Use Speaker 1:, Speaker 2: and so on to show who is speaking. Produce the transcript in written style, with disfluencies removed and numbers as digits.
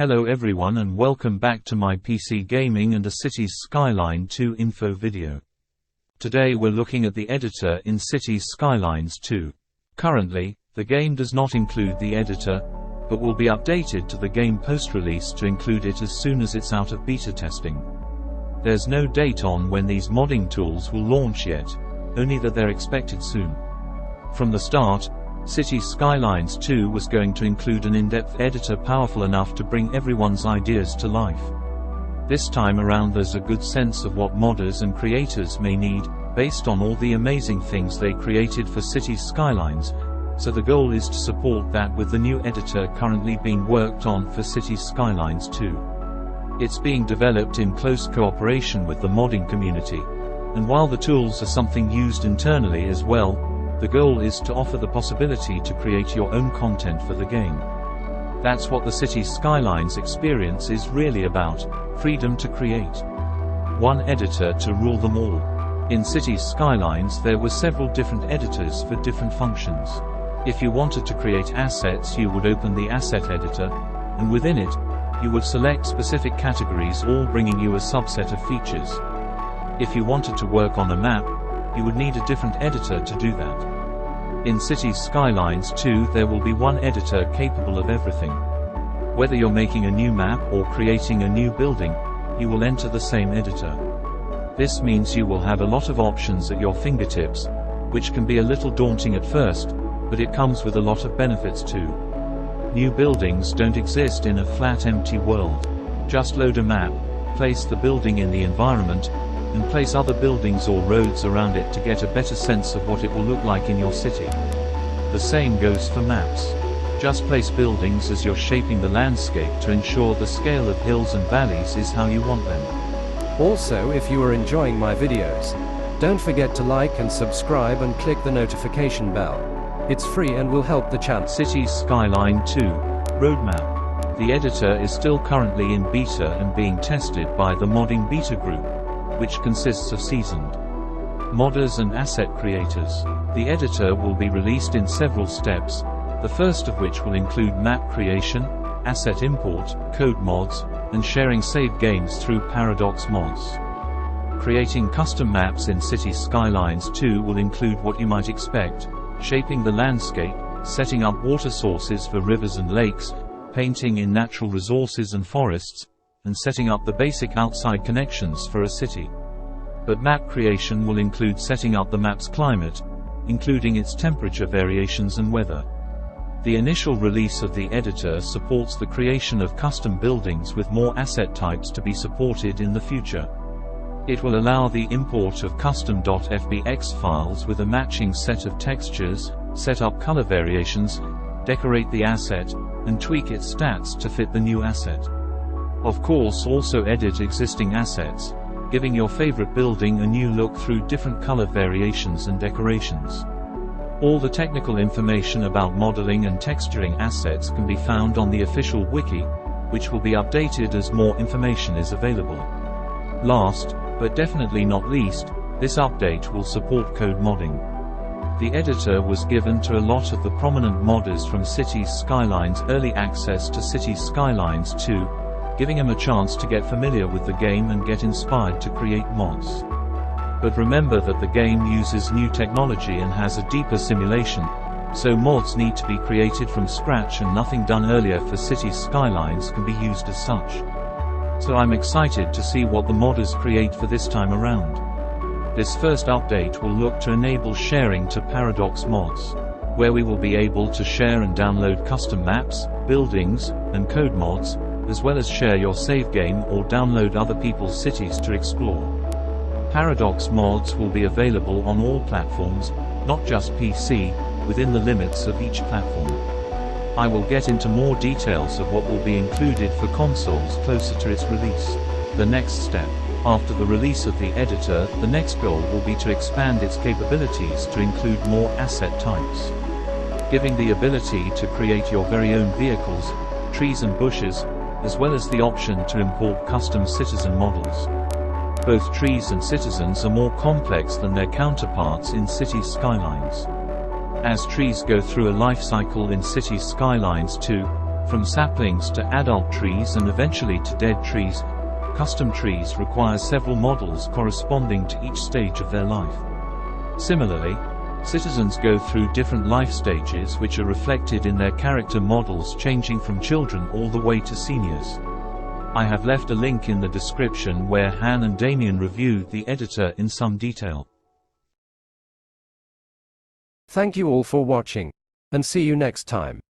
Speaker 1: Hello everyone and welcome back to my PC Gaming and a Cities Skyline 2 info video. Today we're looking at the editor in Cities Skylines 2. Currently, the game does not include the editor, but will be updated to the game post-release to include it as soon as it's out of beta testing. There's no date on when these modding tools will launch yet, only that they're expected soon. From the start, Cities Skylines 2 was going to include an in-depth editor powerful enough to bring everyone's ideas to life. This time around there's a good sense of what modders and creators may need, based on all the amazing things they created for Cities Skylines, so the goal is to support that with the new editor currently being worked on for Cities Skylines 2. It's being developed in close cooperation with the modding community, and while the tools are something used internally as well, the goal is to offer the possibility to create your own content for the game. That's what the Cities Skylines experience is really about, freedom to create. One editor to rule them all. In Cities Skylines there were several different editors for different functions. If you wanted to create assets you would open the asset editor, and within it, you would select specific categories all bringing you a subset of features. If you wanted to work on a map, you would need a different editor to do that. In Cities Skylines 2 there will be one editor capable of everything. Whether you're making a new map or creating a new building, you will enter the same editor. This means you will have a lot of options at your fingertips, which can be a little daunting at first, but it comes with a lot of benefits too. New buildings don't exist in a flat empty world. Just load a map, place the building in the environment, and place other buildings or roads around it to get a better sense of what it will look like in your city. The same goes for maps. Just place buildings as you're shaping the landscape to ensure the scale of hills and valleys is how you want them.
Speaker 2: Also, if you are enjoying my videos, don't forget to like and subscribe and click the notification bell. It's free and will help the channel.
Speaker 1: Cities Skyline 2 Roadmap. The editor is still currently in beta and being tested by the modding beta group, which consists of seasoned modders and asset creators. The editor will be released in several steps, the first of which will include map creation, asset import, code mods, and sharing save games through Paradox mods. Creating custom maps in Cities Skylines 2 will include what you might expect: shaping the landscape, setting up water sources for rivers and lakes, painting in natural resources and forests, and setting up the basic outside connections for a city. But map creation will include setting up the map's climate, including its temperature variations and weather. The initial release of the editor supports the creation of custom buildings with more asset types to be supported in the future. It will allow the import of custom.fbx files with a matching set of textures, set up color variations, decorate the asset, and tweak its stats to fit the new asset. Of course, also edit existing assets, giving your favorite building a new look through different color variations and decorations. All the technical information about modeling and texturing assets can be found on the official wiki, which will be updated as more information is available. Last, but definitely not least, this update will support code modding. The editor was given to a lot of the prominent modders from Cities Skylines early access to Cities Skylines 2, giving them a chance to get familiar with the game and get inspired to create mods. But remember that the game uses new technology and has a deeper simulation, so mods need to be created from scratch and nothing done earlier for Cities Skylines can be used as such. So I'm excited to see what the modders create for this time around. This first update will look to enable sharing to Paradox mods, where we will be able to share and download custom maps, buildings, and code mods, as well as share your save game or download other people's cities to explore. Paradox mods will be available on all platforms, not just PC, within the limits of each platform. I will get into more details of what will be included for consoles closer to its release. The next step. After the release of the editor, the next goal will be to expand its capabilities to include more asset types, giving the ability to create your very own vehicles, trees and bushes, as well as the option to import custom citizen models. Both trees and citizens are more complex than their counterparts in Cities Skylines. As trees go through a life cycle in Cities Skylines 2, From saplings to adult trees and eventually to dead trees, custom trees require several models corresponding to each stage of their life. Similarly, citizens go through different life stages which are reflected in their character models, changing from children all the way to seniors. I have left a link in the description where Han and Damien review the editor in some detail.
Speaker 2: Thank you all for watching, and see you next time.